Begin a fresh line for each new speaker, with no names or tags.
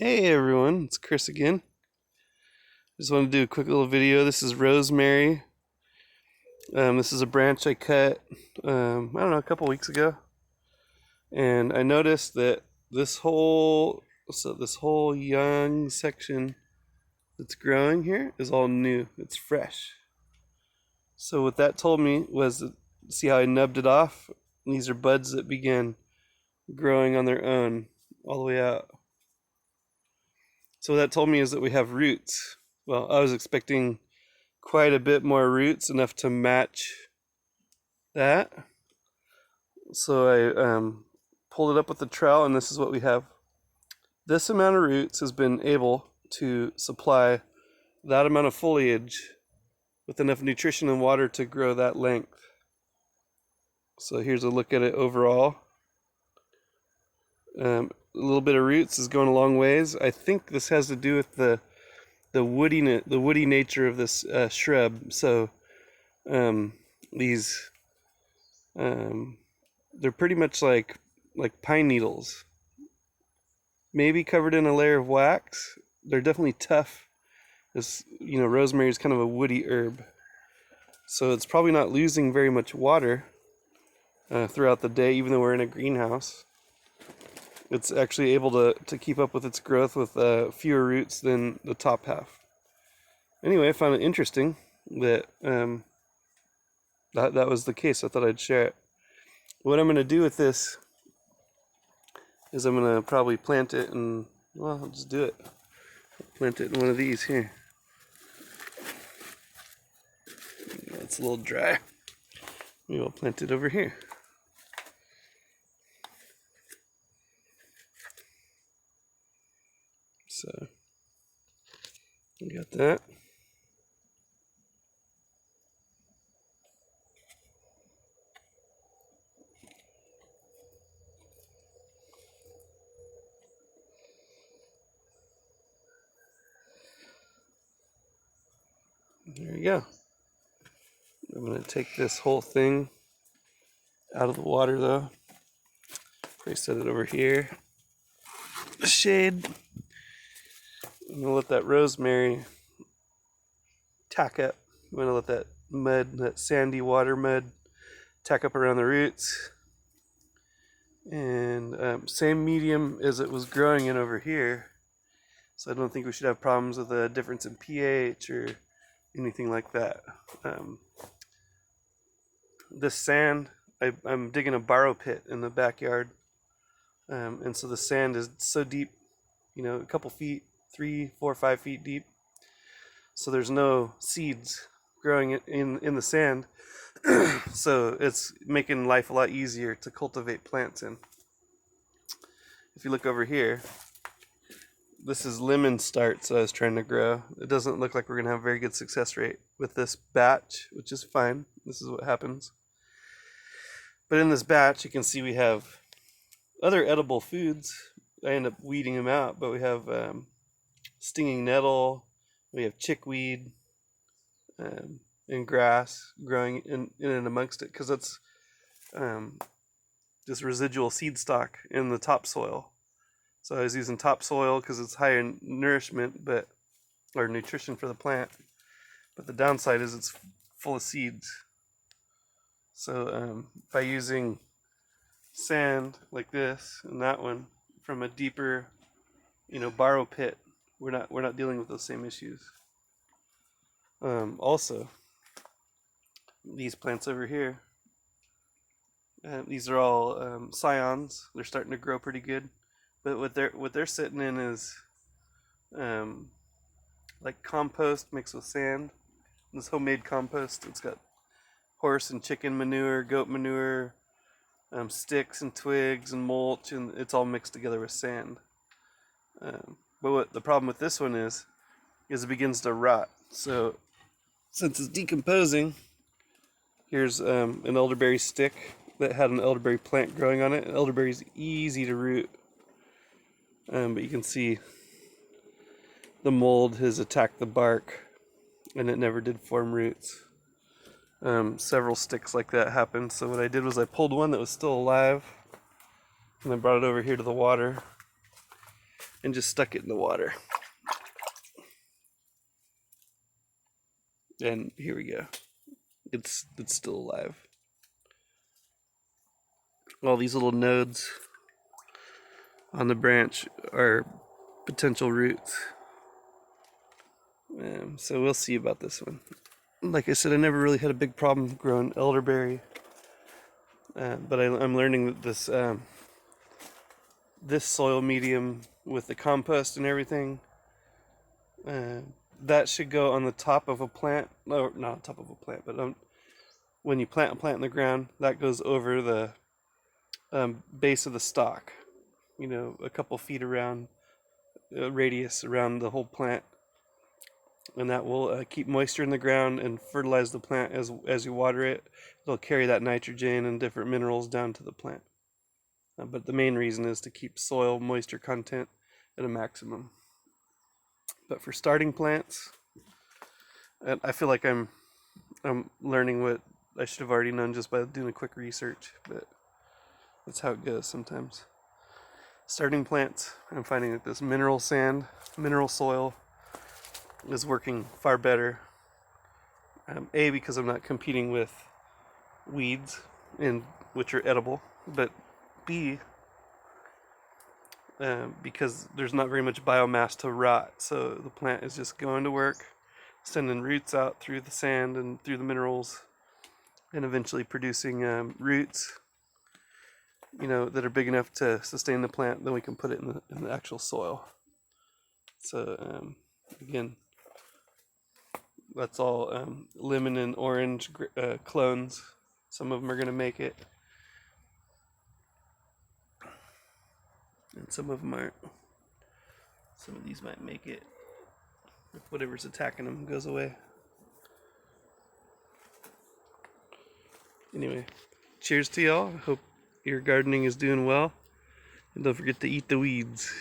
Hey everyone, it's Chris again. Just want to do a quick little video. This is Rosemary. This is a branch I cut, I don't know, a couple weeks ago. And I noticed that this whole young section that's growing here is all new. It's fresh. So what that told me was, see how I nubbed it off? These are buds that began growing on their own all the way out. So what that told me is that we have roots. Well, I was expecting quite a bit more roots, enough to match that. So I pulled it up with the trowel, and this is what we have. This amount of roots has been able to supply that amount of foliage with enough nutrition and water to grow that length. So here's a look at it overall. A little bit of roots is going a long ways. I think this has to do with the woody nature of this shrub. So these they're pretty much like pine needles, maybe covered in a layer of wax. They're definitely tough. This, rosemary is kind of a woody herb, so it's probably not losing very much water throughout the day, even though we're in a greenhouse. It's actually able to keep up with its growth with fewer roots than the top half. Anyway, I found it interesting that that was the case. I thought I'd share it. What I'm going to do with this is I'm going to probably plant it in, well, I'll just do it. Plant it in one of these here. It's a little dry. Maybe I'll plant it over here. So, we got that. There you go. I'm going to take this whole thing out of the water though. Probably set it over here. Shade. I'm gonna let that rosemary tack up. I'm gonna let that mud, that sandy water mud, tack up around the roots. And same medium as it was growing in over here. So I don't think we should have problems with a difference in pH or anything like that. This sand, I'm digging a borrow pit in the backyard. And so the sand is so deep, a couple feet, 3, 4, 5 feet deep. So there's no seeds growing in the sand. So it's making life a lot easier to cultivate plants in. If you look over here, this is lemon starts that I was trying to grow. It doesn't look like we're going to have a very good success rate with this batch, which is fine. This is what happens. But in this batch, you can see we have other edible foods. I end up weeding them out, but we have stinging nettle, we have chickweed, and grass growing in and amongst it, because it's just residual seed stock in the topsoil. So I was using topsoil because it's higher in nourishment, or nutrition for the plant. But the downside is it's full of seeds. So by using sand like this and that one from a deeper, borrow pit, we're not dealing with those same issues. Also, these plants over here, these are all scions. They're starting to grow pretty good, but what they're sitting in is like compost mixed with sand. This homemade compost. It's got horse and chicken manure, goat manure, sticks and twigs and mulch, and it's all mixed together with sand. But what the problem with this one is it begins to rot. So since it's decomposing, here's an elderberry stick that had an elderberry plant growing on it. Elderberry is easy to root, but you can see the mold has attacked the bark, and it never did form roots. Several sticks like that happened. So what I did was I pulled one that was still alive, and I brought it over here to the water. and just stuck it in the water. And here we go. It's still alive. All these little nodes on the branch are potential roots. So we'll see about this one. Like I said, I never really had a big problem growing elderberry, but I'm learning that this soil medium with the compost and everything, that should go on the top of a plant. No, not on top of a plant, but when you plant a plant in the ground, that goes over the base of the stalk. You know, a couple feet around, radius around the whole plant, and that will keep moisture in the ground and fertilize the plant as you water it. It'll carry that nitrogen and different minerals down to the plant. But the main reason is to keep soil moisture content at a maximum. But for starting plants, I feel like I'm learning what I should have already known just by doing a quick research, but that's how it goes sometimes. Starting plants, I'm finding that this mineral sand, mineral soil is working far better. A, because I'm not competing with weeds, which are edible, but B, because there's not very much biomass to rot, so the plant is just going to work, sending roots out through the sand and through the minerals, and eventually producing roots, that are big enough to sustain the plant. Then we can put it in the actual soil. So again, that's all lemon and orange clones. Some of them are going to make it, and some of them aren't. Some of these might make it if whatever's attacking them goes away. Anyway, cheers to y'all. Hope your gardening is doing well, and don't forget to eat the weeds.